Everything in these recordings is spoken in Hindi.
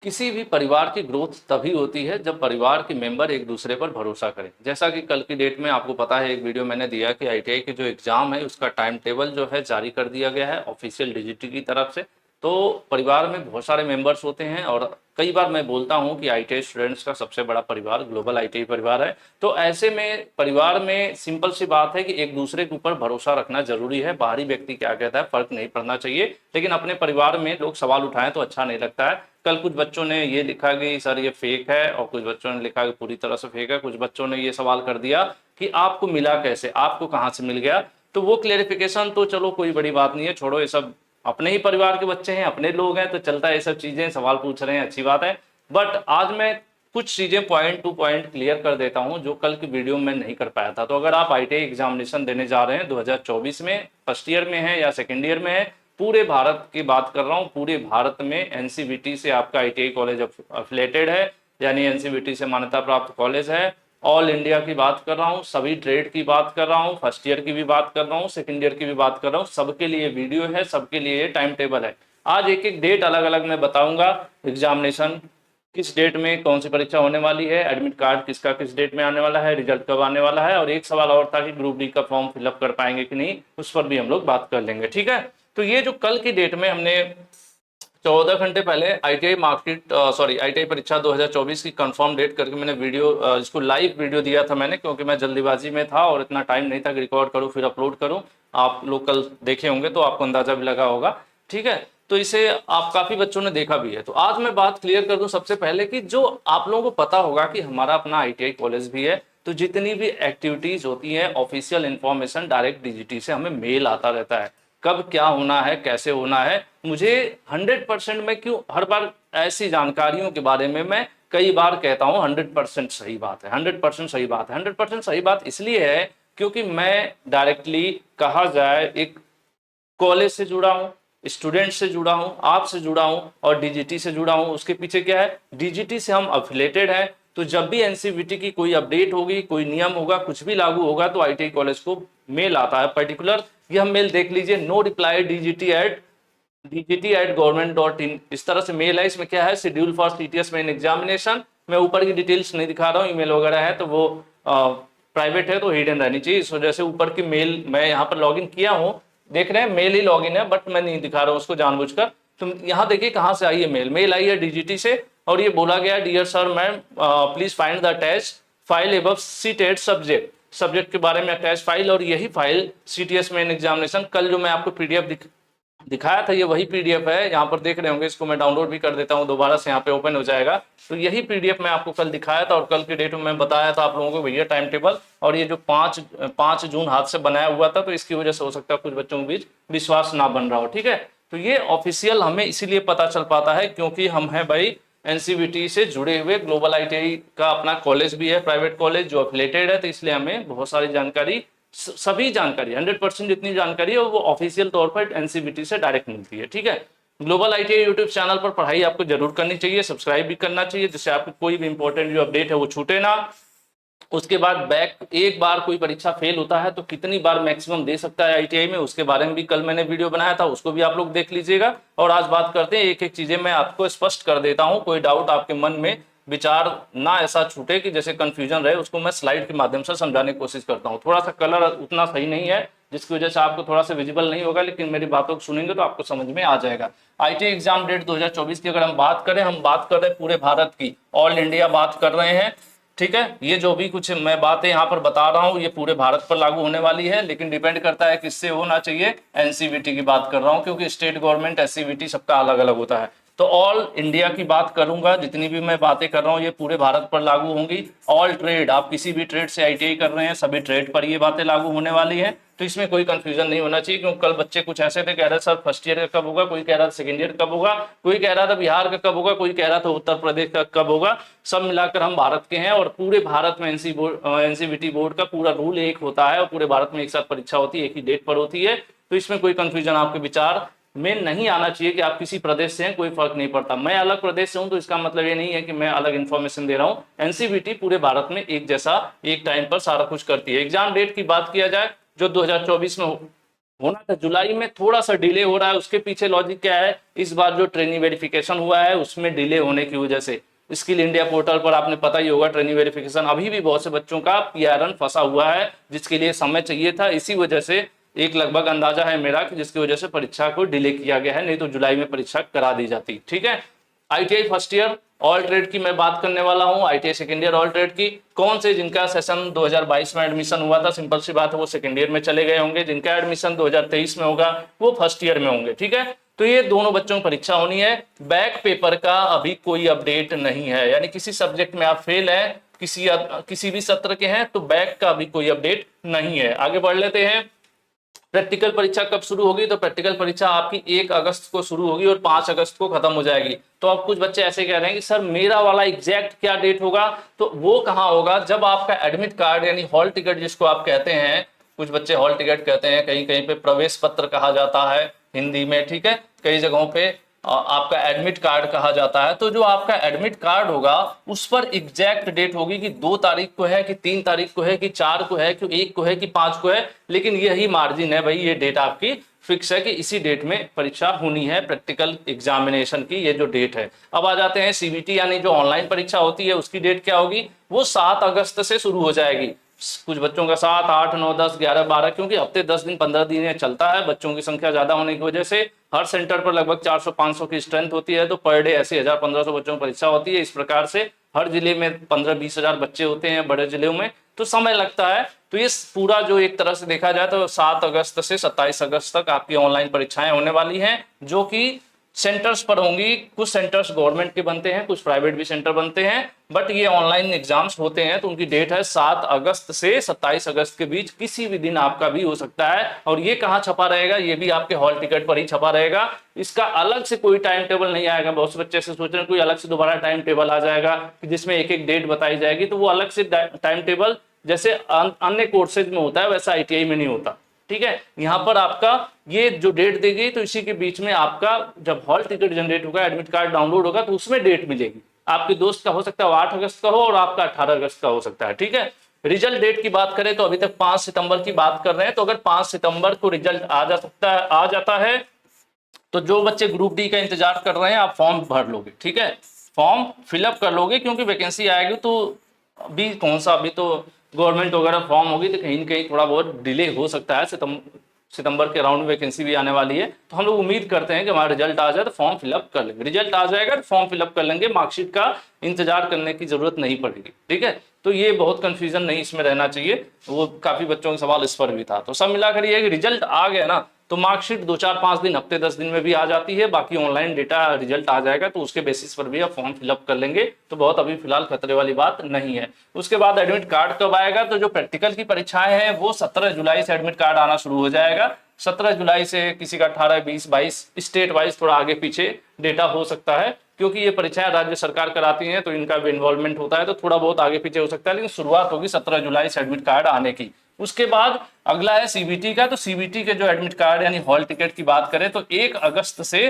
किसी भी परिवार की ग्रोथ तभी होती है जब परिवार के मेंबर एक दूसरे पर भरोसा करें। जैसा कि कल की डेट में आपको पता है, एक वीडियो मैंने दिया कि आईटीआई की जो एग्जाम है उसका टाइम टेबल जो है जारी कर दिया गया है ऑफिशियल डीजीटी की तरफ से। तो परिवार में बहुत सारे मेंबर्स होते हैं और कई बार मैं बोलता हूं कि आईटीआई स्टूडेंट्स का सबसे बड़ा परिवार ग्लोबल आईटीआई परिवार है। तो ऐसे में परिवार में सिंपल सी बात है कि एक दूसरे के ऊपर भरोसा रखना जरूरी है। बाहरी व्यक्ति क्या कहता है फर्क नहीं पड़ना चाहिए, लेकिन अपने परिवार में लोग सवाल उठाएं तो अच्छा नहीं लगता है। कल कुछ बच्चों ने ये लिखा कि सर ये फेक है, और कुछ बच्चों ने लिखा कि पूरी तरह से फेक है। कुछ बच्चों ने ये सवाल कर दिया कि आपको मिला कैसे, आपको कहाँ से मिल गया। तो वो क्लेरिफिकेशन तो चलो कोई बड़ी बात नहीं है, छोड़ो, ये सब अपने ही परिवार के बच्चे हैं, अपने लोग हैं, तो चलता है। ये सब चीजें सवाल पूछ रहे हैं, अच्छी बात है। बट आज मैं कुछ चीजें पॉइंट टू पॉइंट क्लियर कर देता हूं जो कल की वीडियो में नहीं कर पाया था। तो अगर आप आईटीआई एग्जामिनेशन देने जा रहे हैं 2024 में, फर्स्ट ईयर में है या सेकेंड ईयर में है, पूरे भारत की बात कर रहा हूं, पूरे भारत में एनसीवीटी से आपका आईटीआई कॉलेज अफिलेटेड है, यानी एनसीवीटी से मान्यता प्राप्त कॉलेज है। ऑल इंडिया की बात कर रहा हूं, सभी ट्रेड की बात कर रहा हूं, फर्स्ट ईयर की भी बात कर रहा हूं, सेकंड ईयर की भी बात कर रहा हूं, सबके लिए वीडियो है, सबके लिए टाइम टेबल है। आज एक एक डेट अलग अलग मैं बताऊंगा। एग्जामिनेशन किस डेट में कौन सी परीक्षा होने वाली है, एडमिट कार्ड किसका किस डेट में आने वाला है, रिजल्ट कब आने वाला है, और एक सवाल और था कि ग्रुप डी का फॉर्म फिलअप कर पाएंगे कि नहीं, उस पर भी हम लोग बात कर लेंगे। ठीक है। तो ये जो कल की डेट में हमने 14 घंटे पहले आईटीआई मार्कशीट आईटीआई परीक्षा 2024 की कंफर्म डेट करके मैंने वीडियो, इसको लाइव वीडियो दिया था मैंने, क्योंकि मैं जल्दीबाजी में था और इतना टाइम नहीं था कि रिकॉर्ड करूं फिर अपलोड करूं। आप लोग कल देखे होंगे तो आपको अंदाजा भी लगा होगा। ठीक है। तो इसे आप काफी बच्चों ने देखा भी है। तो आज मैं बात क्लियर कर दूं सबसे पहले कि जो आप लोगों को पता होगा कि हमारा अपना आईटीआई कॉलेज भी है, तो जितनी भी एक्टिविटीज होती है ऑफिशियल इंफॉर्मेशन डायरेक्ट डीजीटी से हमें मेल आता रहता है। कब क्या होना है, कैसे होना है, मुझे 100% में क्यों हर बार ऐसी जानकारियों के बारे में मैं कई बार कहता हूं 100% सही बात है, 100% सही बात है। 100% सही बात इसलिए है क्योंकि मैं डायरेक्टली कहा जाए एक कॉलेज से जुड़ा हूं, स्टूडेंट से जुड़ा हूं, आपसे जुड़ा हूं और डीजीटी से जुड़ा हूं। उसके पीछे क्या है, डीजीटी से हम अफिलेटेड है। तो जब भी एनसीवीटी की कोई अपडेट होगी, कोई नियम होगा, कुछ भी लागू होगा, तो आईटीआई कॉलेज को मेल आता है। पर्टिकुलर ये हम मेल देख लीजिए, नो रिप्लाई dgt@government.in, इस तरह से मेल है। इसमें क्या है, schedule for CTS main examination. मैं ऊपर की डिटेल्स नहीं दिखा रहा हूँ, ईमेल वगैरह है तो वो प्राइवेट है तो हिडन रहनी चाहिए, इस वजह से ऊपर की मेल मैं यहाँ पर लॉगिन किया हूँ, देख रहे हैं मेल ही लॉगिन है, बट मैं नहीं दिखा रहा हूँ उसको जानबूझकर। तुम यहाँ देखिए कहाँ से आई है मेल, मेल आई है डीजीटी से। और ये बोला गया, dear sir ma'am please find the attach file above cited subject के बारे में अटैच फाइल। और यही फाइल सीटीएस मेन एग्जामिनेशन कल जो मैं आपको पीडीएफ दिखाया था, ये वही पीडीएफ है, यहाँ पर देख रहे होंगे। इसको मैं डाउनलोड भी कर देता हूँ दोबारा से, यहाँ पे ओपन हो जाएगा। तो यही पीडीएफ मैं आपको कल दिखाया था और कल की डेट में मैं बताया था आप लोगों को भैया टाइम टेबल। और ये जो 5 जून हाथ से बनाया हुआ था, तो इसकी वजह से हो सकता है कुछ बच्चों के बीच विश्वास ना बन रहा हो। ठीक है। तो ये ऑफिशियल हमें इसीलिए पता चल पाता है क्योंकि हम है भाई एनसीवीटी से जुड़े हुए, ग्लोबल आईटीआई का अपना कॉलेज भी है, प्राइवेट कॉलेज जो अफिलेटेड है। तो इसलिए हमें बहुत सारी जानकारी, सभी जानकारी 100% जितनी जानकारी है वो ऑफिशियल तौर पर एनसीवीटी से डायरेक्ट मिलती है। ठीक है। ग्लोबल आईटीआई यूट्यूब चैनल पर पढ़ाई आपको जरूर करनी चाहिए, सब्सक्राइब भी करना चाहिए, जिससे आपको कोई भी इंपॉर्टेंट जो अपडेट है वो छूटे ना। उसके बाद बैक, एक बार कोई परीक्षा फेल होता है तो कितनी बार मैक्सिमम दे सकता है आईटीआई में, उसके बारे में भी कल मैंने वीडियो बनाया था, उसको भी आप लोग देख लीजिएगा। और आज बात करते हैं, एक एक चीजें मैं आपको स्पष्ट कर देता हूं, कोई डाउट आपके मन में विचार ना ऐसा छूटे कि जैसे कंफ्यूजन रहे, उसको मैं स्लाइड के माध्यम से समझाने की कोशिश करता हूं। थोड़ा सा कलर उतना सही नहीं है जिसकी वजह से आपको थोड़ा सा विजिबल नहीं होगा, लेकिन मेरी बातों को सुनेंगे तो आपको समझ में आ जाएगा। आईटीआई एग्जाम डेट 2024 की अगर हम बात करें, हम बात कर रहे हैं पूरे भारत की, ऑल इंडिया बात कर रहे हैं। ठीक है। ये जो भी कुछ मैं बातें यहाँ पर बता रहा हूँ ये पूरे भारत पर लागू होने वाली है, लेकिन डिपेंड करता है किससे होना चाहिए। एनसीवीटी की बात कर रहा हूँ क्योंकि स्टेट गवर्नमेंट एससीवीटी सबका अलग अलग होता है। तो ऑल इंडिया की बात करूंगा, जितनी भी मैं बातें कर रहा हूँ ये पूरे भारत पर लागू होंगी। ऑल ट्रेड, आप किसी भी ट्रेड से आईटीआई कर रहे हैं, सभी ट्रेड पर ये बातें लागू होने वाली है। तो इसमें कोई कंफ्यूजन नहीं होना चाहिए, क्योंकि कल बच्चे कुछ ऐसे थे, कह रहे सर फर्स्ट ईयर का कब होगा, कोई कह रहा था सेकंड ईयर कब होगा, कोई कह रहा था बिहार का कब होगा, कोई कह रहा था उत्तर प्रदेश का कब होगा। सब मिलाकर हम भारत के हैं और पूरे भारत में एनसीवीटी बोर्ड का पूरा रूल एक होता है और पूरे भारत में एक साथ परीक्षा होती है, एक ही डेट पर होती है। तो इसमें कोई कंफ्यूजन आपके विचार में नहीं आना चाहिए कि आप किसी प्रदेश से हैं, कोई फर्क नहीं पड़ता। मैं अलग प्रदेश से हूं तो इसका मतलब ये नहीं है कि मैं अलग इन्फॉर्मेशन दे रहा हूं। एनसीवीटी पूरे भारत में एक जैसा एक टाइम पर सारा कुछ करती है। एग्जाम डेट की बात किया जाए जो 2024 में होना था जुलाई में, थोड़ा सा डिले हो रहा है। उसके पीछे लॉजिक क्या है, इस बार जो ट्रेनिंग वेरिफिकेशन हुआ है उसमें डिले होने की वजह से स्किल इंडिया पोर्टल पर आपने पता ही होगा ट्रेनिंग वेरिफिकेशन अभी भी बहुत से बच्चों का पीआरएन फंसा हुआ है, जिसके लिए समय चाहिए था। इसी वजह से एक लगभग अंदाजा है मेरा कि जिसकी वजह से परीक्षा को डिले किया गया है, नहीं तो जुलाई में परीक्षा करा दी जाती। ठीक है, ITI first year all trade की मैं बात करने वाला हूं, ITI second year all trade की। कौन से जिनका सेशन 2022 में एडमिशन हुआ था, सिंपल सी बात है वो सेकेंड ईयर में चले गए होंगे। जिनका एडमिशन 2023 में होगा वो फर्स्ट ईयर में होंगे। ठीक है, तो ये दोनों बच्चों की परीक्षा होनी है। बैक पेपर का अभी कोई अपडेट नहीं है, यानी किसी सब्जेक्ट में आप फेल है, किसी भी सत्र के हैं, तो बैक का अभी कोई अपडेट नहीं है। आगे बढ़ लेते हैं। प्रैक्टिकल परीक्षा कब शुरू होगी, तो प्रैक्टिकल परीक्षा आपकी 1 अगस्त को शुरू होगी और 5 अगस्त को खत्म हो जाएगी। तो अब कुछ बच्चे ऐसे कह रहे हैं कि सर मेरा वाला एग्जैक्ट क्या डेट होगा, तो वो कहाँ होगा, जब आपका एडमिट कार्ड यानी हॉल टिकट जिसको आप कहते हैं, कुछ बच्चे हॉल टिकट कहते हैं, कहीं कहीं पे प्रवेश पत्र कहा जाता है हिंदी में। ठीक है, कई जगहों पे आपका एडमिट कार्ड कहा जाता है। तो जो आपका एडमिट कार्ड होगा उस पर एग्जैक्ट डेट होगी कि 2 तारीख को है कि 3 तारीख को है कि 4 को है कि 1 को है कि 5 को है, लेकिन यही मार्जिन है भाई, ये डेट आपकी फिक्स है कि इसी डेट में परीक्षा होनी है प्रैक्टिकल एग्जामिनेशन की, ये जो डेट है। अब आ जाते हैं सीबीटी यानी जो ऑनलाइन परीक्षा होती है उसकी डेट क्या होगी, वो 7 अगस्त से शुरू हो जाएगी। कुछ बच्चों का 7, 8, 9, 10, 11, 12, क्योंकि हफ्ते 10 दिन 15 दिन चलता है, बच्चों की संख्या ज्यादा होने की वजह से हर सेंटर पर लगभग 400-500 की स्ट्रेंथ होती है, तो पर डे ऐसे 1000-1500 बच्चों की परीक्षा होती है। इस प्रकार से हर जिले में 15-20 हजार बच्चे होते हैं बड़े जिलों में, तो समय लगता है। तो ये पूरा जो एक तरह से देखा जाए तो 7 अगस्त से 27 अगस्त तक आपकी ऑनलाइन परीक्षाएं होने वाली हैं, जो कि सेंटर्स पर होंगी। कुछ सेंटर्स गवर्नमेंट के बनते हैं, कुछ प्राइवेट भी सेंटर बनते हैं, बट ये ऑनलाइन एग्जाम्स होते हैं। तो उनकी डेट है 7 अगस्त से 27 अगस्त के बीच, किसी भी दिन आपका भी हो सकता है। और ये कहाँ छपा रहेगा, ये भी आपके हॉल टिकट पर ही छपा रहेगा। इसका अलग से कोई टाइम टेबल नहीं आएगा। बहुत से बच्चे से सोच रहे हैं कोई अलग से दोबारा टाइम टेबल आ जाएगा कि जिसमें एक एक डेट बताई जाएगी, तो वो अलग से टाइम टेबल जैसे अन्य कोर्सेज में होता है वैसा आईटीआई में नहीं होता। ठीक है, यहाँ पर आपका ये जो डेट दी गई, तो इसी के बीच में आपका जब हॉल टिकट जनरेट होगा, एडमिट कार्ड डाउनलोड होगा, तो उसमें डेट मिलेगी। आपके दोस्त का हो सकता है 8 अगस्त का हो और आपका 18 अगस्त का हो सकता है। ठीक है, रिजल्ट डेट की बात करें तो अभी तक 5 सितंबर की बात कर रहे हैं, तो अगर 5 सितंबर को रिजल्ट आ जाता है तो जो बच्चे ग्रुप डी का इंतजार कर रहे हैं आप फॉर्म भर लोगे। ठीक है, फॉर्म फिलअप कर लोगे, क्योंकि वैकेंसी आएगी तो अभी कौन सा, अभी तो गवर्नमेंट वगैरह फॉर्म होगी तो कहीं न कहीं थोड़ा बहुत डिले हो सकता है। सितंबर के राउंड में वैकेंसी भी आने वाली है, तो हम लोग उम्मीद करते हैं कि हमारा रिजल्ट आ जाए तो फॉर्म फिलअप कर लेंगे। रिजल्ट आ जाएगा तो फॉर्म फिलअप कर लेंगे, मार्कशीट का इंतजार करने की जरूरत नहीं पड़ेगी। ठीक है, तो ये बहुत कंफ्यूजन नहीं इसमें रहना चाहिए, वो काफी बच्चों का सवाल इस पर भी था। तो सब मिलाकर ये कि रिजल्ट आ गया ना तो मार्कशीट 2-4-5 दिन, हफ्ते 10 दिन में भी आ जाती है। बाकी ऑनलाइन डेटा रिजल्ट आ जाएगा तो उसके बेसिस पर भी आप फॉर्म फिलअप कर लेंगे, तो बहुत अभी फिलहाल खतरे वाली बात नहीं है। उसके बाद एडमिट कार्ड कब आएगा, तो जो प्रैक्टिकल की परीक्षाएं हैं वो 17 जुलाई से एडमिट कार्ड आना शुरू हो जाएगा। 17 जुलाई से किसी का 18, 20, 22 स्टेट वाइज थोड़ा आगे पीछे डेटा हो सकता है, क्योंकि ये परीक्षाएं राज्य सरकार कराती हैं तो इनका भी इन्वॉल्वमेंट होता है, तो थोड़ा बहुत आगे पीछे हो सकता है, लेकिन शुरुआत होगी 17 जुलाई से एडमिट कार्ड आने की। उसके बाद अगला है सीबीटी का, तो सीबीटी के जो एडमिट कार्ड यानी हॉल टिकट की बात करें तो 1 अगस्त से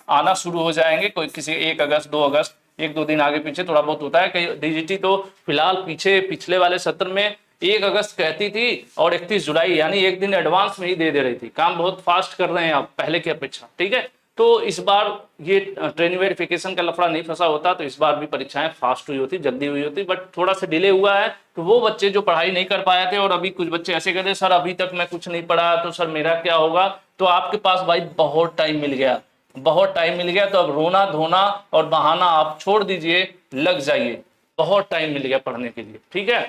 आना शुरू हो जाएंगे। कोई किसी 1 अगस्त, 2 अगस्त, 1-2 दिन आगे पीछे थोड़ा बहुत होता है। कई डीजीटी तो फिलहाल पिछले वाले सत्र में 1 अगस्त कहती थी और 31 जुलाई यानी एक दिन एडवांस में ही दे रही थी। काम बहुत फास्ट कर रहे हैं आप पहले की अपेक्षा। ठीक है, तो इस बार ये ट्रेनिंग वेरिफिकेशन का लफड़ा नहीं फंसा होता तो इस बार भी परीक्षाएं फास्ट हुई होती, जल्दी हुई होती, बट थोड़ा सा डिले हुआ है। तो वो बच्चे जो पढ़ाई नहीं कर पाए थे, और अभी कुछ बच्चे ऐसे कहते सर अभी तक मैं कुछ नहीं पढ़ा तो सर मेरा क्या होगा, तो आपके पास भाई बहुत टाइम मिल गया, बहुत टाइम मिल गया। तो अब रोना धोना और बहाना आप छोड़ दीजिए, लग जाइए, बहुत टाइम मिल गया पढ़ने के लिए। ठीक है,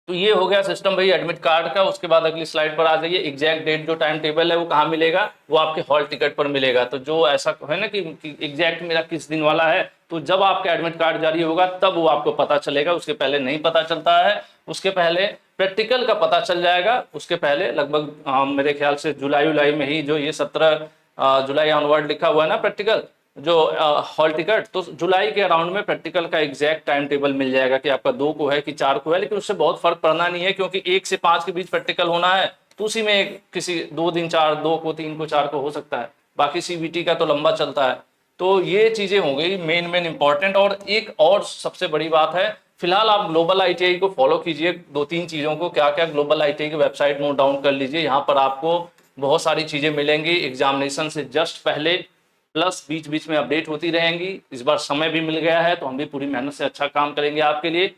तो ये हो गया सिस्टम भाई एडमिट कार्ड का। उसके बाद अगली स्लाइड पर आ जाइए। एग्जैक्ट डेट जो टाइम टेबल है वो कहाँ मिलेगा, वो आपके हॉल टिकट पर मिलेगा। तो जो ऐसा है ना कि एग्जैक्ट मेरा किस दिन वाला है, तो जब आपका एडमिट कार्ड जारी होगा तब वो आपको पता चलेगा, उसके पहले नहीं पता चलता है। उसके पहले प्रैक्टिकल का पता चल जाएगा, उसके पहले लगभग मेरे ख्याल से जुलाई में ही, जो ये 17 जुलाई ऑनवर्ड लिखा हुआ है ना प्रैक्टिकल जो हॉल टिकट, तो जुलाई के अराउंड में प्रैक्टिकल का एग्जैक्ट टाइम टेबल मिल जाएगा कि आपका 2 को है कि 4 को है। लेकिन उससे बहुत फर्क पड़ना नहीं है, क्योंकि 1 से 5 के बीच प्रैक्टिकल होना है, तो उसी में किसी 2 दिन 4, 2 को, 3 को, 4 को हो सकता है। बाकी सीबीटी का तो लंबा चलता है। तो ये चीजें हो गई मेन इंपॉर्टेंट। और एक और सबसे बड़ी बात है, फिलहाल आप ग्लोबल आईटीआई को फॉलो कीजिए। 2-3 चीजों को, क्या क्या ग्लोबल आईटीआई की वेबसाइट नोट डाउन कर लीजिए। यहाँ पर आपको बहुत सारी चीज़ें मिलेंगी एग्जामिनेशन से जस्ट पहले, प्लस बीच बीच में अपडेट होती रहेंगी। इस बार समय भी मिल गया है तो हम भी पूरी मेहनत से अच्छा काम करेंगे आपके लिए,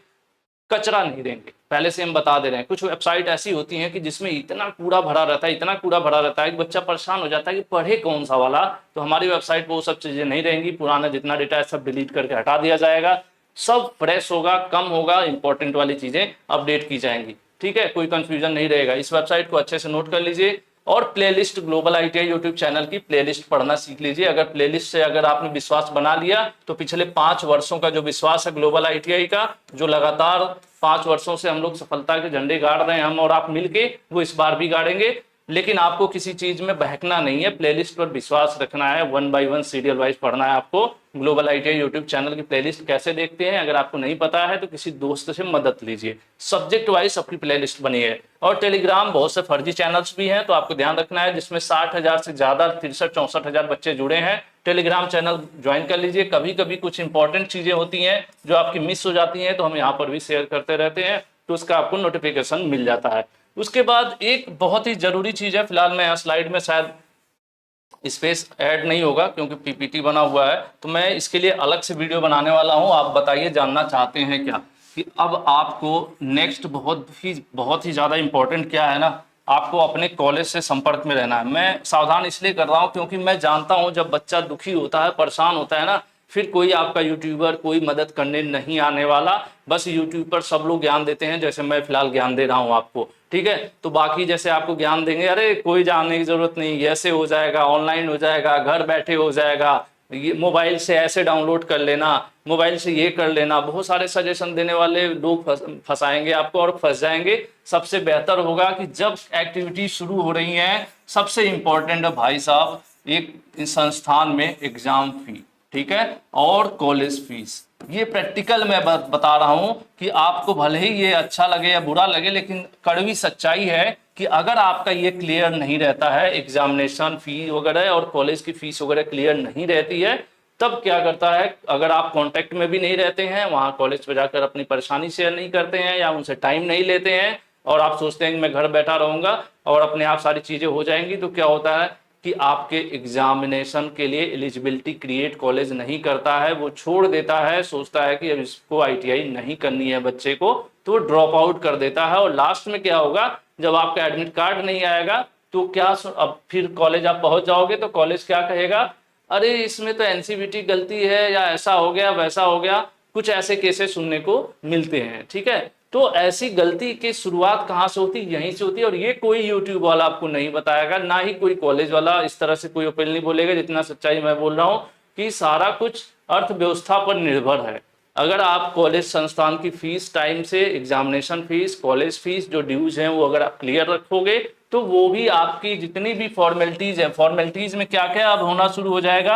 कचरा नहीं देंगे, पहले से हम बता दे रहे हैं। कुछ वेबसाइट ऐसी होती हैं कि जिसमें इतना कूड़ा भरा रहता है, इतना कूड़ा भरा रहता है कि बच्चा परेशान हो जाता है कि पढ़े कौन सा वाला। तो हमारी वेबसाइट पर वो सब चीज़ें नहीं रहेंगी, पुराना जितना डेटा है सब डिलीट करके हटा दिया जाएगा, सब फ्रेश होगा, कम होगा, इंपॉर्टेंट वाली चीज़ें अपडेट की जाएंगी। ठीक है, कोई कंफ्यूजन नहीं रहेगा। इस वेबसाइट को अच्छे से नोट कर लीजिए और playlist global ITI YouTube channel की प्लेलिस्ट पढ़ना सीख लीजिए। अगर प्लेलिस्ट से अगर आपने विश्वास बना लिया तो पिछले 5 वर्षों का जो विश्वास है ग्लोबल आईटीआई का, जो लगातार 5 वर्षों से हम लोग सफलता के झंडे गाड़ रहे हैं, हम और आप मिलके, वो इस बार भी गाड़ेंगे। लेकिन आपको किसी चीज में बहकना नहीं है, प्लेलिस्ट पर विश्वास रखना है, 1 बाय 1 सीरियल वाइज पढ़ना है आपको। ग्लोबल आईटीआई यूट्यूब चैनल की प्लेलिस्ट कैसे देखते हैं अगर आपको नहीं पता है तो किसी दोस्त से मदद लीजिए, सब्जेक्ट वाइज सबकी प्लेलिस्ट बनी है। और टेलीग्राम बहुत से फर्जी चैनल्स भी हैं तो आपको ध्यान रखना है, जिसमें 60,000 से ज्यादा 63-64,000 बच्चे जुड़े हैं। टेलीग्राम चैनल ज्वाइन कर लीजिए। कभी कभी कुछ इंपॉर्टेंट चीजें होती हैं जो आपकी मिस हो जाती हैं तो हम यहाँ पर भी शेयर करते रहते हैं, तो उसका आपको नोटिफिकेशन मिल जाता है। उसके बाद एक बहुत ही जरूरी चीज है, फिलहाल मैं स्लाइड में शायद स्पेस ऐड नहीं होगा क्योंकि पीपीटी बना हुआ है, तो मैं इसके लिए अलग से वीडियो बनाने वाला हूं। आप बताइए जानना चाहते हैं क्या कि अब आपको नेक्स्ट बहुत ही ज़्यादा इंपॉर्टेंट क्या है ना, आपको अपने कॉलेज से संपर्क में रहना है। मैं सावधान इसलिए कर रहा हूं क्योंकि मैं जानता हूं जब बच्चा दुखी होता है, परेशान होता है ना, फिर कोई आपका यूट्यूबर कोई मदद करने नहीं आने वाला। बस यूट्यूब पर सब लोग ज्ञान देते हैं, जैसे मैं फिलहाल ज्ञान दे रहा हूं आपको, ठीक है। तो बाकी जैसे आपको ज्ञान देंगे, अरे कोई जानने की जरूरत नहीं, ऐसे हो जाएगा, ऑनलाइन हो जाएगा, घर बैठे हो जाएगा, ये मोबाइल से ऐसे डाउनलोड कर लेना, मोबाइल से ये कर लेना, बहुत सारे सजेशन देने वाले लोग फंसाएंगे आपको और फंस जाएंगे। सबसे बेहतर होगा कि जब एक्टिविटी शुरू हो रही है, सबसे इंपॉर्टेंट है भाई साहब, एक संस्थान में एग्जाम फी, ठीक है, और कॉलेज फीस। ये प्रैक्टिकल मैं बता रहा हूं कि आपको भले ही ये अच्छा लगे या बुरा लगे, लेकिन कड़वी सच्चाई है कि अगर आपका ये क्लियर नहीं रहता है, एग्जामिनेशन फी वगैरह और कॉलेज की फीस वगैरह क्लियर नहीं रहती है, तब क्या करता है, अगर आप कांटेक्ट में भी नहीं रहते हैं, वहां कॉलेज पे जाकर अपनी परेशानी शेयर नहीं करते हैं या उनसे टाइम नहीं लेते हैं और आप सोचते हैं कि मैं घर बैठा रहूंगा और अपने आप सारी चीजें हो जाएंगी, तो क्या होता है कि आपके एग्जामिनेशन के लिए एलिजिबिलिटी क्रिएट कॉलेज नहीं करता है, वो छोड़ देता है, सोचता है कि अब इसको आईटीआई नहीं करनी है बच्चे को, तो ड्रॉप आउट कर देता है। और लास्ट में क्या होगा, जब आपका एडमिट कार्ड नहीं आएगा तो क्या, अब फिर कॉलेज आप पहुंच जाओगे तो कॉलेज क्या कहेगा, अरे इसमें तो एनसीवीटी गलती है या ऐसा हो गया वैसा हो गया, कुछ ऐसे केसेस सुनने को मिलते हैं, ठीक है। तो ऐसी गलती की शुरुआत कहाँ से होती है, यहीं से होती है। और ये कोई यूट्यूब वाला आपको नहीं बताएगा, ना ही कोई कॉलेज वाला इस तरह से कोई ओपनली बोलेगा, जितना सच्चाई मैं बोल रहा हूँ कि सारा कुछ अर्थव्यवस्था पर निर्भर है। अगर आप कॉलेज संस्थान की फीस टाइम से, एग्जामिनेशन फीस, कॉलेज फीस जो ड्यूज हैं वो अगर आप क्लियर रखोगे तो वो भी आपकी जितनी भी फॉर्मेलिटीज है, फॉर्मेलिटीज में क्या क्या अब होना शुरू हो जाएगा,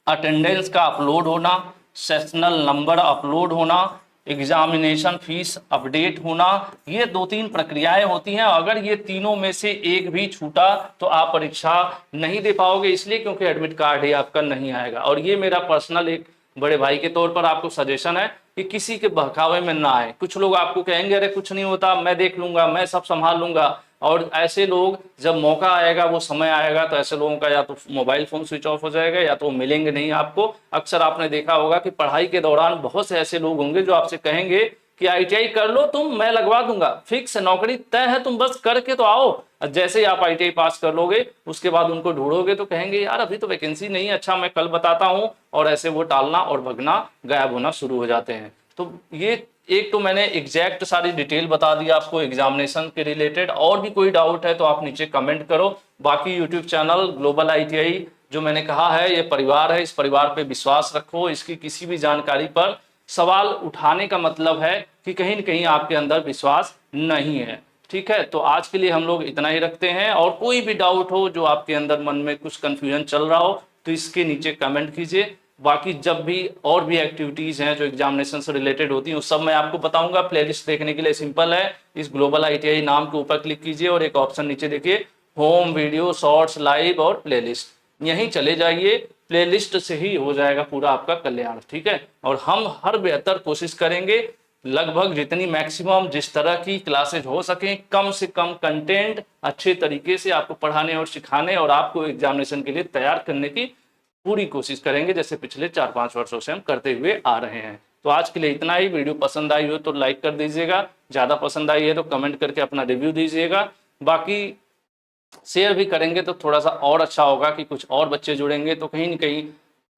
अटेंडेंस का अपलोड होना, सेशनल नंबर अपलोड होना, एग्जामिनेशन फीस अपडेट होना, ये 2-3 प्रक्रियाएं होती हैं। अगर ये तीनों में से एक भी छूटा तो आप परीक्षा नहीं दे पाओगे, इसलिए क्योंकि एडमिट कार्ड ही आपका नहीं आएगा। और ये मेरा पर्सनल एक बड़े भाई के तौर पर आपको सजेशन है कि किसी के बहकावे में ना आए। कुछ लोग आपको कहेंगे अरे कुछ नहीं होता, मैं देख लूंगा, मैं सब संभाल लूंगा, और ऐसे लोग जब मौका आएगा, वो समय आएगा, तो ऐसे लोगों का या तो मोबाइल फोन स्विच ऑफ हो जाएगा या तो मिलेंगे नहीं आपको। अक्सर आपने देखा होगा कि पढ़ाई के दौरान बहुत से ऐसे लोग होंगे जो आपसे कहेंगे कि आईटीआई कर लो तुम, मैं लगवा दूंगा, फिक्स नौकरी तय है, तुम बस करके तो आओ। जैसे ही आप आईटीआई पास कर लोगे उसके बाद उनको ढूंढोगे तो कहेंगे यार अभी तो वैकेंसी नहीं है, अच्छा मैं कल बताता हूँ, और ऐसे वो टालना और भगना, गायब होना शुरू हो जाते हैं। तो ये एक तो मैंने एग्जैक्ट सारी डिटेल बता दी आपको एग्जामिनेशन के रिलेटेड। और भी कोई डाउट है तो आप नीचे कमेंट करो। बाकी यूट्यूब चैनल ग्लोबल आईटीआई जो मैंने कहा है ये परिवार है, इस परिवार पे विश्वास रखो। इसकी किसी भी जानकारी पर सवाल उठाने का मतलब है कि कहीं न कहीं आपके अंदर विश्वास नहीं है, ठीक है। तो आज के लिए हम लोग इतना ही रखते हैं, और कोई भी डाउट हो जो आपके अंदर मन में कुछ कंफ्यूजन चल रहा हो तो इसके नीचे कमेंट कीजिए। बाकी जब भी और भी एक्टिविटीज हैं जो एग्जामिनेशन से रिलेटेड होती हैं उस सब मैं आपको बताऊंगा। प्लेलिस्ट देखने के लिए सिंपल है, इस ग्लोबल आईटीआई नाम के ऊपर क्लिक कीजिए और एक ऑप्शन नीचे देखिए होम, वीडियो, शॉर्ट्स, लाइव और प्लेलिस्ट, यहीं चले जाइए। प्लेलिस्ट से ही हो जाएगा पूरा आपका कल्याण, ठीक है। और हम हर बेहतर कोशिश करेंगे लगभग जितनी मैक्सिमम जिस तरह की क्लासेज हो सके, कम से कम कंटेंट अच्छे तरीके से आपको पढ़ाने और सिखाने और आपको एग्जामिनेशन के लिए तैयार करने की पूरी कोशिश करेंगे, जैसे पिछले 4-5 वर्षों से हम करते हुए आ रहे हैं। तो आज के लिए इतना ही। वीडियो पसंद आई हो तो लाइक कर दीजिएगा, ज़्यादा पसंद आई है तो कमेंट करके अपना रिव्यू दीजिएगा। बाकी शेयर भी करेंगे तो थोड़ा सा और अच्छा होगा कि कुछ और बच्चे जुड़ेंगे, तो कहीं ना कहीं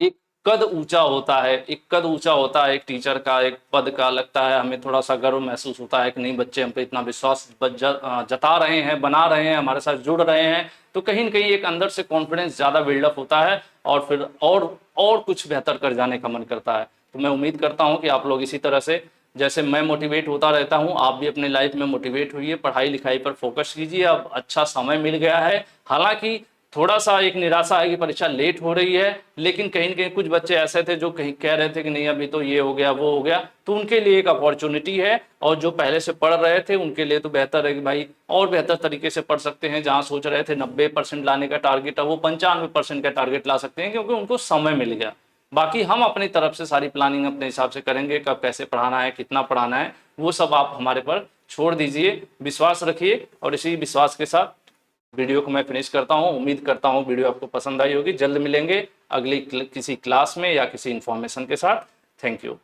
एक कद ऊंचा होता है, एक कद ऊंचा होता है एक टीचर का, एक पद का। लगता है हमें थोड़ा सा गर्व महसूस होता है कि नहीं, बच्चे हम पे इतना विश्वास जता रहे हैं, बना रहे हैं, हमारे साथ जुड़ रहे हैं, तो कहीं ना कहीं एक अंदर से कॉन्फिडेंस ज़्यादा बिल्डअप होता है और फिर और कुछ बेहतर कर जाने का मन करता है। तो मैं उम्मीद करता हूँ कि आप लोग इसी तरह से, जैसे मैं मोटिवेट होता रहता हूँ, आप भी अपने लाइफ में मोटिवेट हुइए, पढ़ाई लिखाई पर फोकस कीजिए। अब अच्छा समय मिल गया है, हालांकि थोड़ा सा एक निराशा है कि परीक्षा लेट हो रही है, लेकिन कहीं न कहीं कुछ बच्चे ऐसे थे जो कहीं कह रहे थे कि नहीं अभी तो ये हो गया वो हो गया, तो उनके लिए एक अपॉर्चुनिटी है। और जो पहले से पढ़ रहे थे उनके लिए तो बेहतर है कि भाई और बेहतर तरीके से पढ़ सकते हैं। जहाँ सोच रहे थे 90% लाने का टारगेट है, वो 95% का टारगेट ला सकते हैं, क्योंकि उनको समय मिल गया। बाकी हम अपनी तरफ से सारी प्लानिंग अपने हिसाब से करेंगे, कब कैसे पढ़ाना है, कितना पढ़ाना है, वो सब आप हमारे पर छोड़ दीजिए, विश्वास रखिए। और इसी विश्वास के साथ वीडियो को मैं फिनिश करता हूं। उम्मीद करता हूं वीडियो आपको पसंद आई होगी। जल्द मिलेंगे अगली किसी क्लास में या किसी इन्फॉर्मेशन के साथ। Thank you.